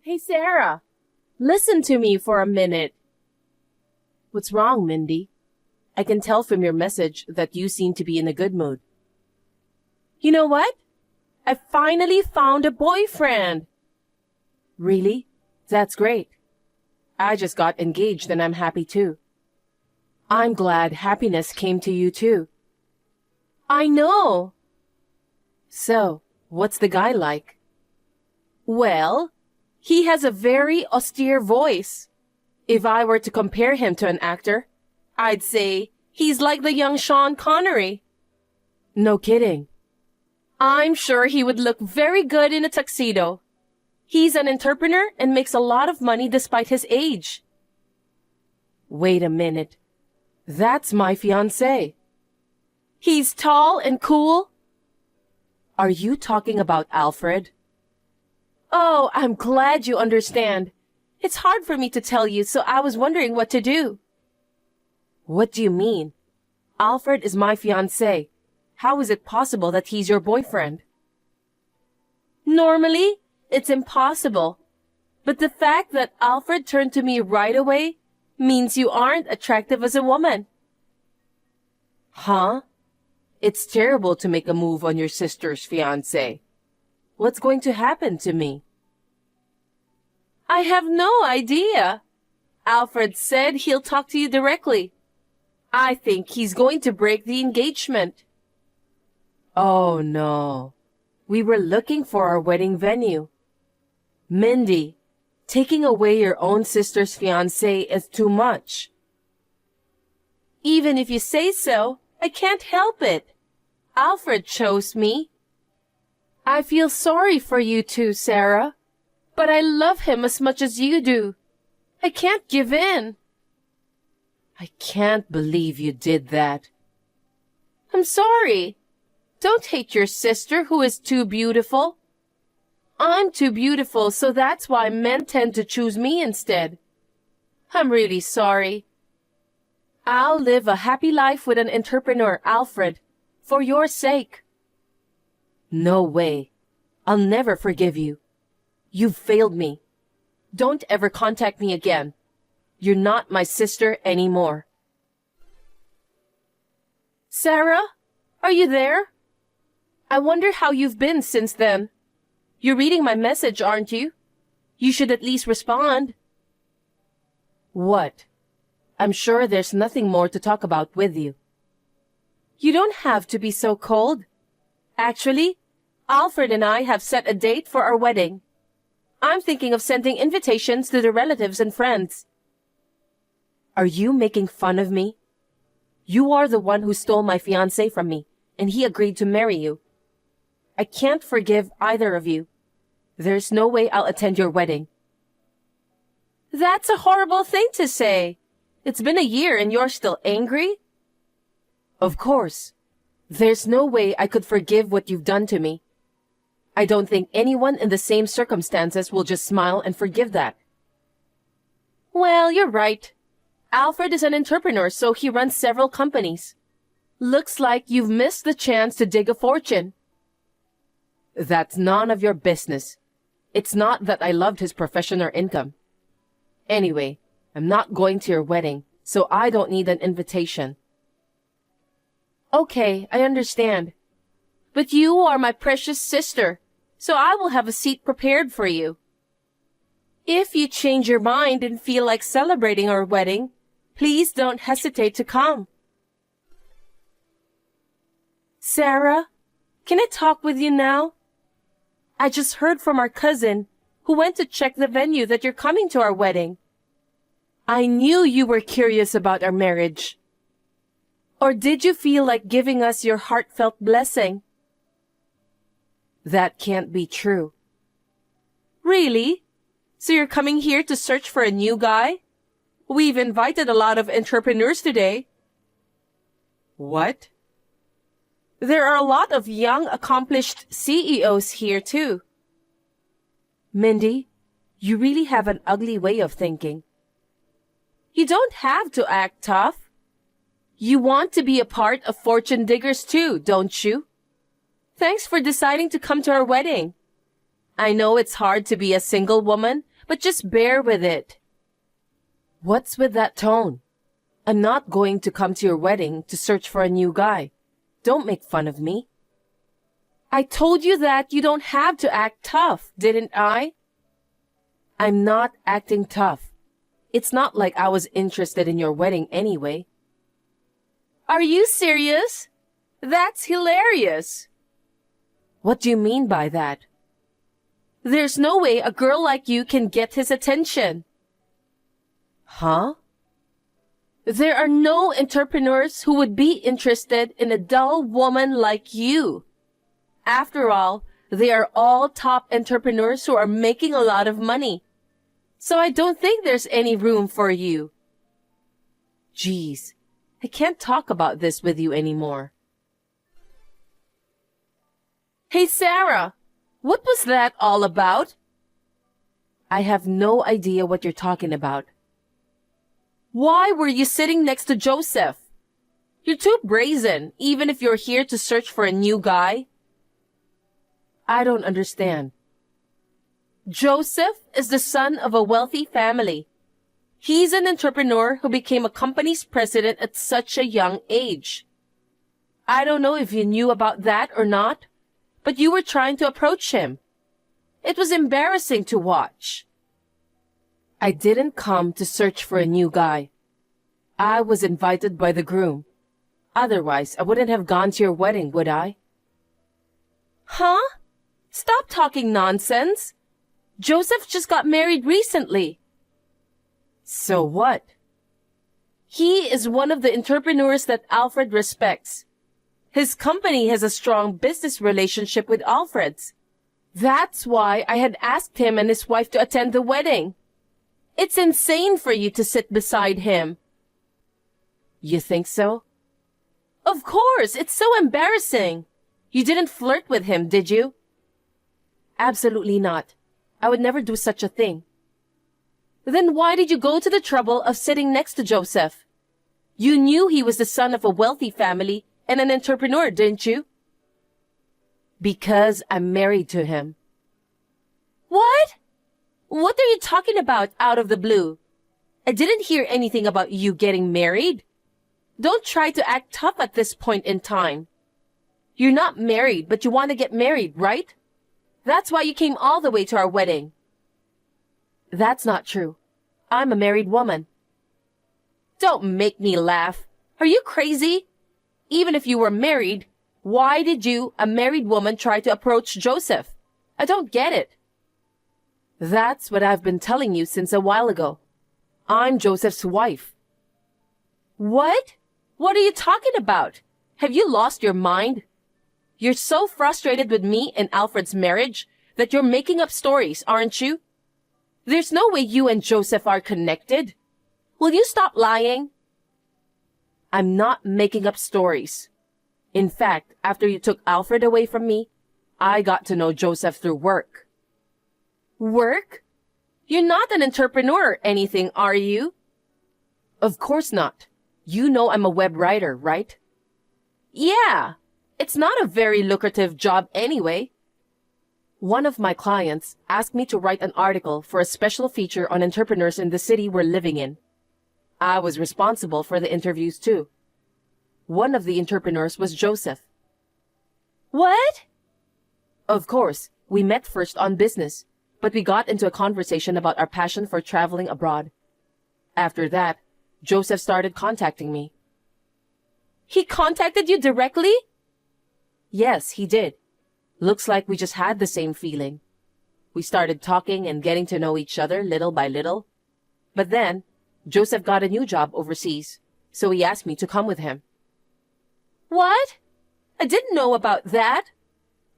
Hey, Sarah, listen to me for a minute. What's wrong, Mindy? I can tell from your message that you seem to be in a good mood. You know what? I finally found a boyfriend. Really? That's great. I just got engaged and I'm happy too. I'm glad happiness came to you too. I know. So, what's the guy like? Well, he has a very austere voice. If I were to compare him to an actor, I'd say he's like the young Sean Connery. No kidding. I'm sure he would look very good in a tuxedo. He's an entrepreneur and makes a lot of money despite his age. Wait a minute. That's my fiancé. He's tall and cool. Are you talking about Alfred? Oh, I'm glad you understand. It's hard for me to tell you, so I was wondering what to do. What do you mean? Alfred is my fiancé. How is it possible that he's your boyfriend? Normally, it's impossible. But the fact that Alfred turned to me right away means you aren't attractive as a woman. Huh? It's terrible to make a move on your sister's fiancé. What's going to happen to me? I have no idea. Alfred said he'll talk to you directly. I think he's going to break the engagement. Oh no. We were looking for our wedding venue. Mindy, taking away your own sister's fiancé is too much. Even if you say so, I can't help it. Alfred chose me. I feel sorry for you too, Sarah. But I love him as much as you do. I can't give in. I can't believe you did that. I'm sorry. Don't hate your sister who is too beautiful. I'm too beautiful, so that's why men tend to choose me instead. I'm really sorry. I'll live a happy life with an entrepreneur, Alfred, for your sake. No way. I'll never forgive you. You've failed me. Don't ever contact me again. You're not my sister anymore. Sarah, are you there? I wonder how you've been since then. You're reading my message, aren't you? You should at least respond. What? I'm sure there's nothing more to talk about with you. You don't have to be so cold. Actually, Alfred and I have set a date for our wedding. I'm thinking of sending invitations to the relatives and friends. Are you making fun of me? You are the one who stole my fiancé from me, and he agreed to marry you. I can't forgive either of you. There's no way I'll attend your wedding. That's a horrible thing to say. It's been a year and you're still angry? Of course. There's no way I could forgive what you've done to me. I don't think anyone in the same circumstances will just smile and forgive that. Well, you're right. Alfred is an entrepreneur, so he runs several companies. Looks like you've missed the chance to dig a fortune. That's none of your business. It's not that I loved his profession or income. Anyway, I'm not going to your wedding, so I don't need an invitation. Okay, I understand. But you are my precious sister, so I will have a seat prepared for you. If you change your mind and feel like celebrating our wedding, please don't hesitate to come. Sarah, can I talk with you now? I just heard from our cousin, who went to check the venue, that you're coming to our wedding. I knew you were curious about our marriage. Or did you feel like giving us your heartfelt blessing? That can't be true. Really? So you're coming here to search for a new guy? We've invited a lot of entrepreneurs today. What? There are a lot of young, accomplished CEOs here too. Mindy, you really have an ugly way of thinking. You don't have to act tough. You want to be a part of Fortune Diggers too, don't you? Thanks for deciding to come to our wedding. I know it's hard to be a single woman, but just bear with it. What's with that tone? I'm not going to come to your wedding to search for a new guy. Don't make fun of me. I told you that you don't have to act tough, didn't I? I'm not acting tough. It's not like I was interested in your wedding anyway. Are you serious? That's hilarious. What do you mean by that? There's no way a girl like you can get his attention. Huh? There are no entrepreneurs who would be interested in a dull woman like you. After all, they are all top entrepreneurs who are making a lot of money. So I don't think there's any room for you. Geez, I can't talk about this with you anymore. Hey, Sarah, what was that all about? I have no idea what you're talking about. Why were you sitting next to Joseph? You're too brazen, even if you're here to search for a new guy. I don't understand. Joseph is the son of a wealthy family. He's an entrepreneur who became a company's president at such a young age. I don't know if you knew about that or not, but you were trying to approach him. It was embarrassing to watch. I didn't come to search for a new guy. I was invited by the groom. Otherwise, I wouldn't have gone to your wedding, would I? Huh? Stop talking nonsense. Joseph just got married recently. So what? He is one of the entrepreneurs that Alfred respects. His company has a strong business relationship with Alfred's. That's why I had asked him and his wife to attend the wedding. It's insane for you to sit beside him. You think so? Of course, it's so embarrassing. You didn't flirt with him, did you? Absolutely not. I would never do such a thing. Then why did you go to the trouble of sitting next to Joseph? You knew he was the son of a wealthy family and an entrepreneur, didn't you? Because I'm married to him. What? What are you talking about out of the blue? I didn't hear anything about you getting married. Don't try to act tough at this point in time. You're not married, but you want to get married, right? That's why you came all the way to our wedding. That's not true. I'm a married woman. Don't make me laugh. Are you crazy? Even if you were married, why did you, a married woman, try to approach Joseph? I don't get it. That's what I've been telling you since a while ago. I'm Joseph's wife. What? What are you talking about? Have you lost your mind? You're so frustrated with me and Alfred's marriage that you're making up stories, aren't you? There's no way you and Joseph are connected. Will you stop lying? I'm not making up stories. In fact, after you took Alfred away from me, I got to know Joseph through work. Work? You're not an entrepreneur or anything, are you? Of course not. You know I'm a web writer, right? Yeah. It's not a very lucrative job anyway. One of my clients asked me to write an article for a special feature on entrepreneurs in the city we're living in. I was responsible for the interviews too. One of the entrepreneurs was Joseph. What? Of course, we met first on business, but we got into a conversation about our passion for traveling abroad. After that, Joseph started contacting me. He contacted you directly? Yes, he did. Looks like we just had the same feeling. We started talking and getting to know each other little by little. But then, Joseph got a new job overseas, so he asked me to come with him. What? I didn't know about that.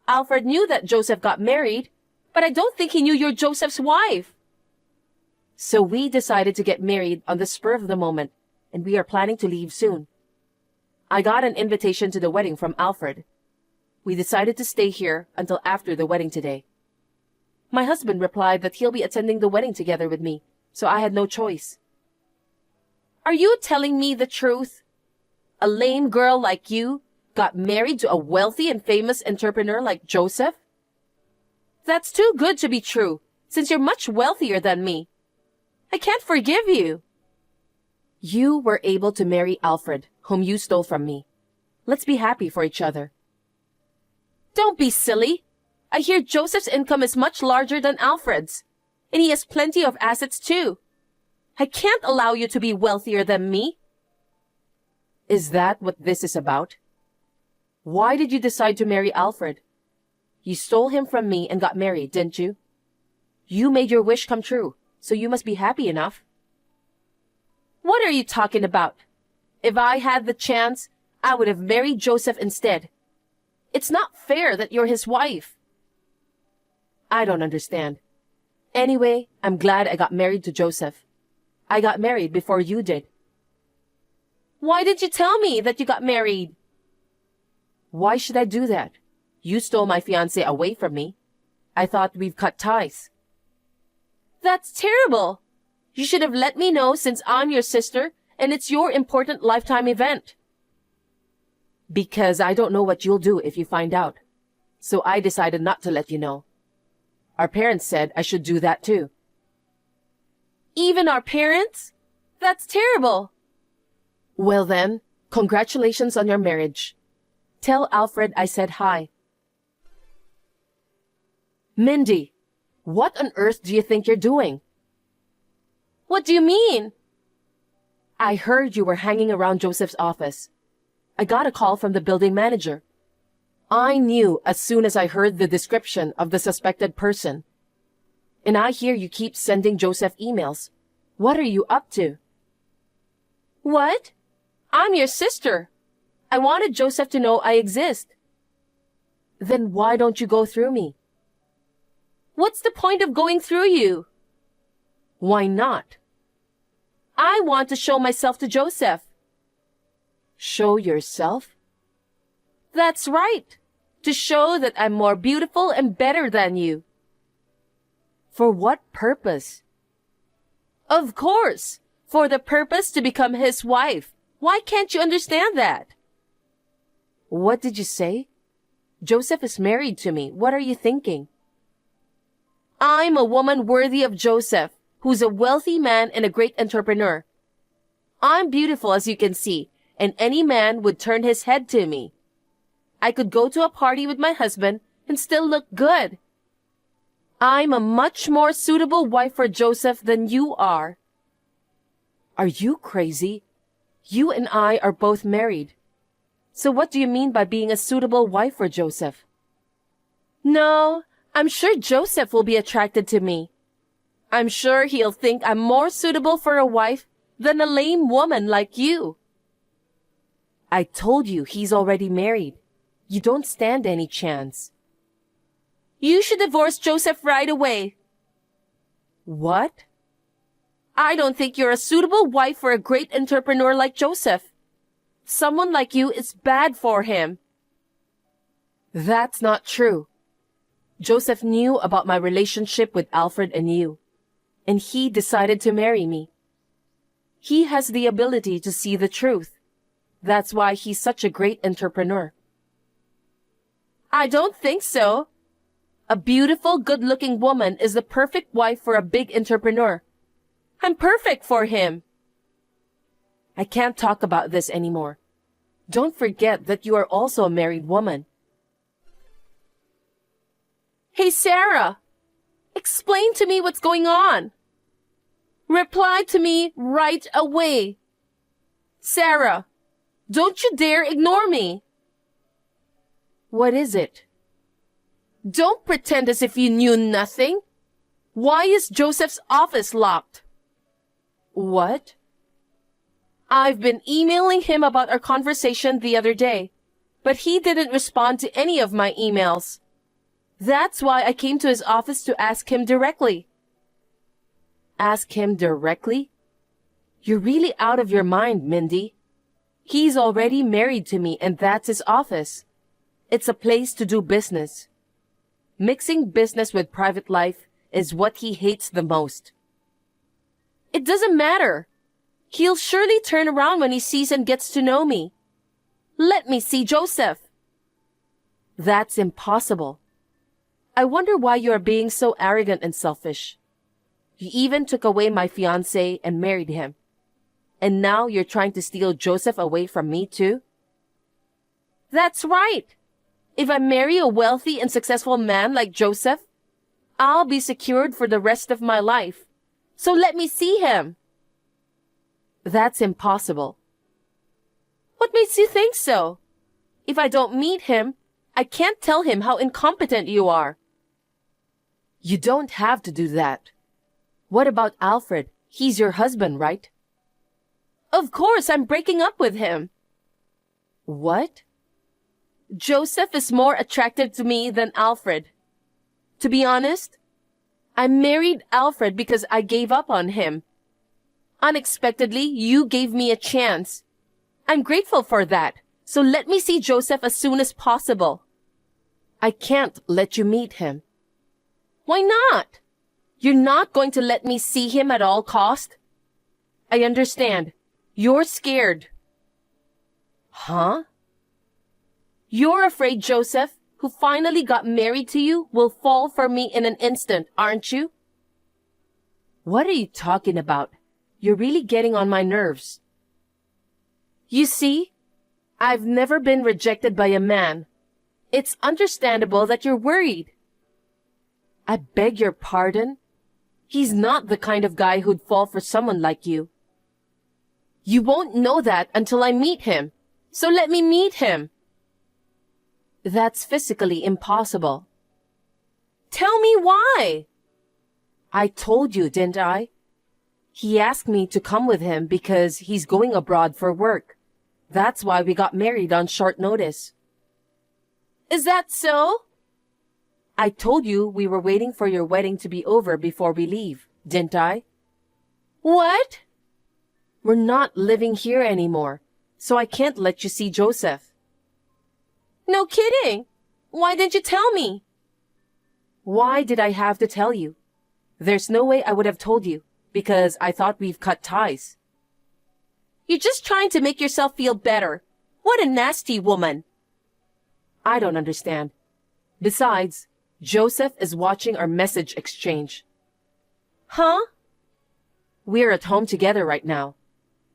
Alfred knew that Joseph got married, but I don't think he knew you're Joseph's wife. So we decided to get married on the spur of the moment, and we are planning to leave soon. I got an invitation to the wedding from Alfred. We decided to stay here until after the wedding today. My husband replied that he'll be attending the wedding together with me, so I had no choice. Are you telling me the truth? A lame girl like you got married to a wealthy and famous entrepreneur like Joseph? That's too good to be true. since you're much wealthier than me. I can't forgive you. You were able to marry Alfred, whom you stole from me. Let's be happy for each other. Don't be silly. I hear Joseph's income is much larger than Alfred's, and he has plenty of assets too. I can't allow you to be wealthier than me. Is that what this is about? Why did you decide to marry Alfred? You stole him from me and got married, didn't you? You made your wish come true, so you must be happy enough. What are you talking about? If I had the chance, I would have married Joseph instead. It's not fair that you're his wife. I don't understand. Anyway, I'm glad I got married to Joseph. I got married before you did. Why did you tell me that you got married? Why should I do that? You stole my fiancé away from me. I thought we've cut ties. That's terrible. You should have let me know since I'm your sister and it's your important lifetime event. Because I don't know what you'll do if you find out. So I decided not to let you know. Our parents said I should do that too. Even our parents? That's terrible. Well then, congratulations on your marriage. Tell Alfred I said hi. Mindy, what on earth do you think you're doing? What do you mean? I heard you were hanging around Joseph's office. I got a call from the building manager. I knew as soon as I heard the description of the suspected person. And I hear you keep sending Joseph emails. What are you up to? What? I'm your sister. I wanted Joseph to know I exist. Then why don't you go through me? What's the point of going through you? Why not? I want to show myself to Joseph. Show yourself? That's right. To show that I'm more beautiful and better than you. For what purpose? Of course, for the purpose to become his wife. Why can't you understand that? What did you say? Joseph is married to me. What are you thinking? I'm a woman worthy of Joseph, who's a wealthy man and a great entrepreneur. I'm beautiful, as you can see, and any man would turn his head to me. I could go to a party with my husband and still look good. I'm a much more suitable wife for Joseph than you are. Are you crazy? You and I are both married. So what do you mean by being a suitable wife for Joseph? No, I'm sure Joseph will be attracted to me. I'm sure he'll think I'm more suitable for a wife than a lame woman like you. I told you he's already married. You don't stand any chance. You should divorce Joseph right away. What? I don't think you're a suitable wife for a great entrepreneur like Joseph. Someone like you is bad for him. That's not true. Joseph knew about my relationship with Alfred and you, and he decided to marry me. He has the ability to see the truth. That's why he's such a great entrepreneur. I don't think so. A beautiful, good-looking woman is the perfect wife for a big entrepreneur. I'm perfect for him. I can't talk about this anymore. Don't forget that you are also a married woman. Hey, Sarah, explain to me what's going on. Reply to me right away. Sarah, don't you dare ignore me. What is it? Don't pretend as if you knew nothing. Why is Joseph's office locked? What? I've been emailing him about our conversation the other day, but he didn't respond to any of my emails. That's why I came to his office to ask him directly. Ask him directly? You're really out of your mind, Mindy. He's already married to me, and that's his office. It's a place to do business. Mixing business with private life is what he hates the most. It doesn't matter. He'll surely turn around when he sees and gets to know me. Let me see Joseph. That's impossible. I wonder why you are being so arrogant and selfish. You even took away my fiancé and married him. And now you're trying to steal Joseph away from me too? That's right. If I marry a wealthy and successful man like Joseph, I'll be secured for the rest of my life. So let me see him. That's impossible. What makes you think so? If I don't meet him, I can't tell him how incompetent you are. You don't have to do that. What about Alfred? He's your husband, right? Of course, I'm breaking up with him. What? Joseph is more attractive to me than Alfred. To be honest, I married Alfred because I gave up on him. Unexpectedly, you gave me a chance. I'm grateful for that, so let me see Joseph as soon as possible. I can't let you meet him. Why not? You're not going to let me see him at all cost? I understand. You're scared. Huh? You're afraid Joseph, who finally got married to you, will fall for me in an instant, aren't you? What are you talking about? You're really getting on my nerves. You see, I've never been rejected by a man. It's understandable that you're worried. I beg your pardon? He's not the kind of guy who'd fall for someone like you. You won't know that until I meet him, so let me meet him. That's physically impossible. Tell me why. I told you, didn't I? He asked me to come with him because he's going abroad for work. That's why we got married on short notice. Is that so? I told you we were waiting for your wedding to be over before we leave, didn't I? What? We're not living here anymore, so I can't let you see Joseph. No kidding. Why didn't you tell me? Why did I have to tell you? There's no way I would have told you, because I thought we've cut ties. You're just trying to make yourself feel better. What a nasty woman. I don't understand. Besides, Joseph is watching our message exchange. Huh? We're at home together right now.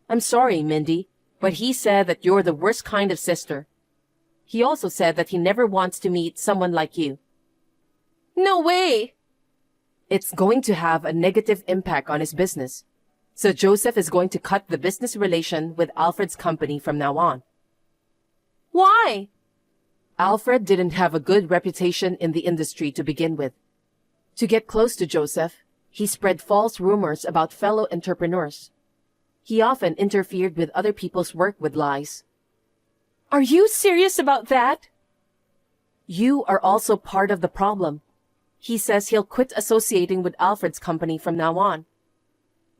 I'm sorry, Mindy, but he said that you're the worst kind of sister. He also said that he never wants to meet someone like you. No way! It's going to have a negative impact on his business. So Joseph is going to cut the business relation with Alfred's company from now on. Why? Alfred didn't have a good reputation in the industry to begin with. To get close to Joseph, he spread false rumors about fellow entrepreneurs. He often interfered with other people's work with lies. Are you serious about that? You are also part of the problem. He says he'll quit associating with Alfred's company from now on.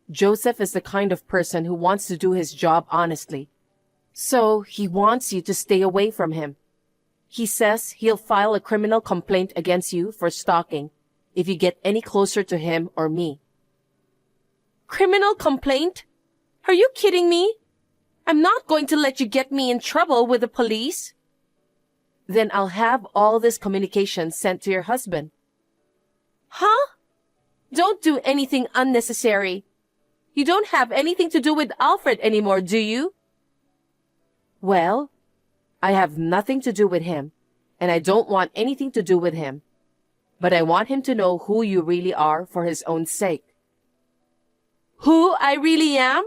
Joseph is the kind of person who wants to do his job honestly. So he wants you to stay away from him. He says he'll file a criminal complaint against you for stalking if you get any closer to him or me. Criminal complaint? Are you kidding me? I'm not going to let you get me in trouble with the police. Then I'll have all this communication sent to your husband. Huh? Don't do anything unnecessary. You don't have anything to do with Alfred anymore, do you? Well, I have nothing to do with him, and I don't want anything to do with him. But I want him to know who you really are for his own sake. Who I really am?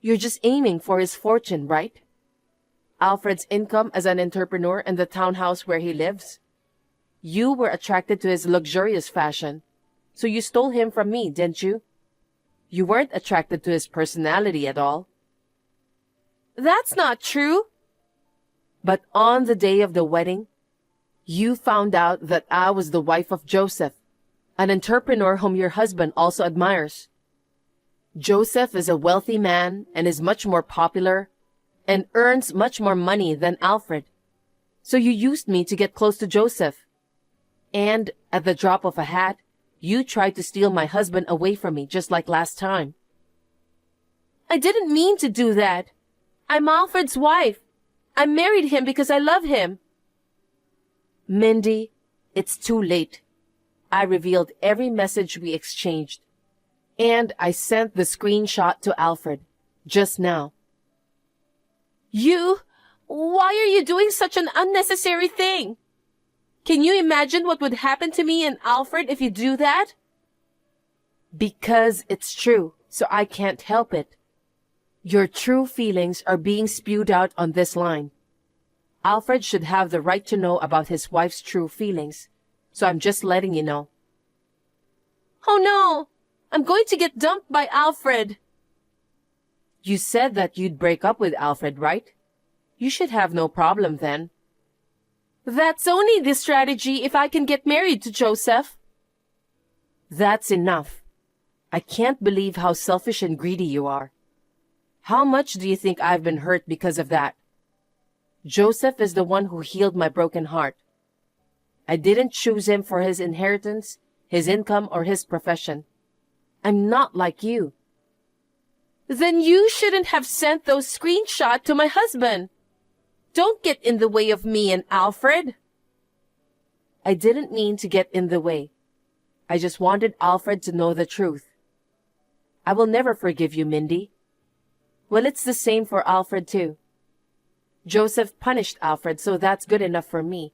You're just aiming for his fortune, right? Alfred's income as an entrepreneur and the townhouse where he lives. You were attracted to his luxurious fashion, so you stole him from me, didn't you? You weren't attracted to his personality at all. That's not true. But on the day of the wedding, you found out that I was the wife of Joseph, an entrepreneur whom your husband also admires. Joseph is a wealthy man and is much more popular and earns much more money than Alfred. So you used me to get close to Joseph. And at the drop of a hat, you tried to steal my husband away from me just like last time. I didn't mean to do that. I'm Alfred's wife. I married him because I love him. Mindy, It's too late. I revealed every message we exchanged. And I sent the screenshot to Alfred. Just now. Why are you doing such an unnecessary thing? Can you imagine what would happen to me and Alfred if you do that? Because it's true, so I can't help it. Your true feelings are being spewed out on this line. Alfred should have the right to know about his wife's true feelings, so I'm just letting you know. Oh no! I'm going to get dumped by Alfred. You said that you'd break up with Alfred, right? You should have no problem then. That's only the strategy if I can get married to Joseph. That's enough. I can't believe how selfish and greedy you are. How much do you think I've been hurt because of that? Joseph is the one who healed my broken heart. I didn't choose him for his inheritance, his income, or his profession. I'm not like you. Then you shouldn't have sent those screenshots to my husband. Don't get in the way of me and Alfred. I didn't mean to get in the way. I just wanted Alfred to know the truth. I will never forgive you, Mindy. Well, it's the same for Alfred too. Joseph punished Alfred, so that's good enough for me.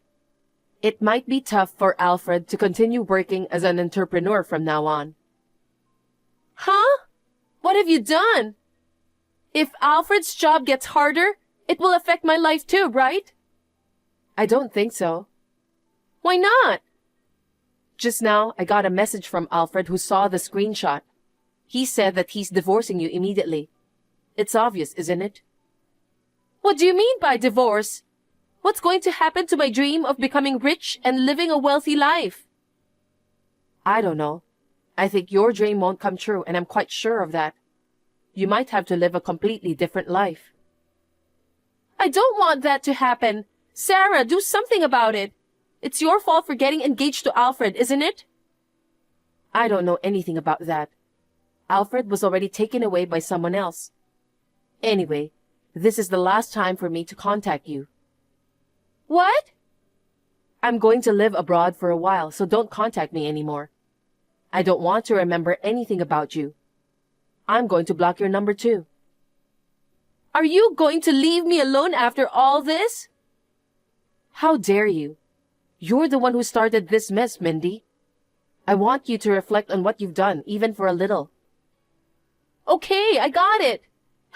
It might be tough for Alfred to continue working as an entrepreneur from now on. Huh? What have you done? If Alfred's job gets harder, it will affect my life too, right? I don't think so. Why not? Just now, I got a message from Alfred who saw the screenshot. He said that he's divorcing you immediately. It's obvious, isn't it? What do you mean by divorce? What's going to happen to my dream of becoming rich and living a wealthy life? I don't know. I think your dream won't come true, and I'm quite sure of that. You might have to live a completely different life. I don't want that to happen. Sarah, do something about it. It's your fault for getting engaged to Alfred, isn't it? I don't know anything about that. Alfred was already taken away by someone else. Anyway, this is the last time for me to contact you. What? I'm going to live abroad for a while, so don't contact me anymore. I don't want to remember anything about you. I'm going to block your number too. Are you going to leave me alone after all this? How dare you? You're the one who started this mess, Mindy. I want you to reflect on what you've done, even for a little. Okay, I got it.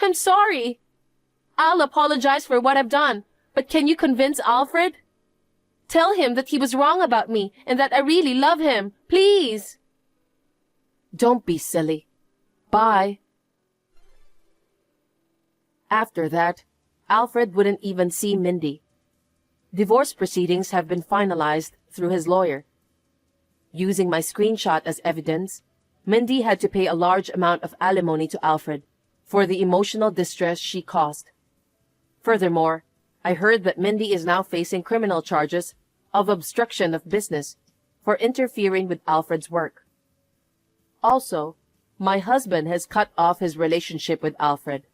I'm sorry. I'll apologize for what I've done, but can you convince Alfred? Tell him that he was wrong about me and that I really love him. Please. Don't be silly. Bye. After that, Alfred wouldn't even see Mindy. Divorce proceedings have been finalized through his lawyer. Using my screenshot as evidence, Mindy had to pay a large amount of alimony to Alfred for the emotional distress she caused. Furthermore, I heard that Mindy is now facing criminal charges of obstruction of business for interfering with Alfred's work. Also, my husband has cut off his relationship with Alfred.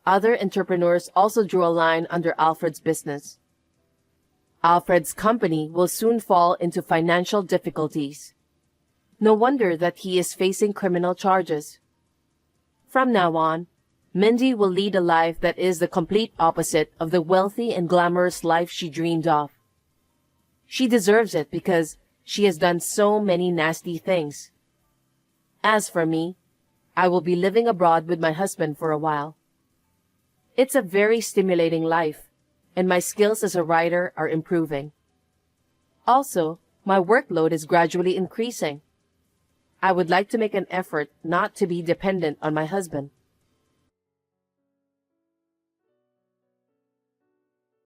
Other entrepreneurs also drew a line under Alfred's business. Alfred's company will soon fall into financial difficulties. No wonder that he is facing criminal charges. From now on, Mindy will lead a life that is the complete opposite of the wealthy and glamorous life she dreamed of. She deserves it because she has done so many nasty things. As for me, I will be living abroad with my husband for a while. It's a very stimulating life, and my skills as a writer are improving. Also, my workload is gradually increasing. I would like to make an effort not to be dependent on my husband.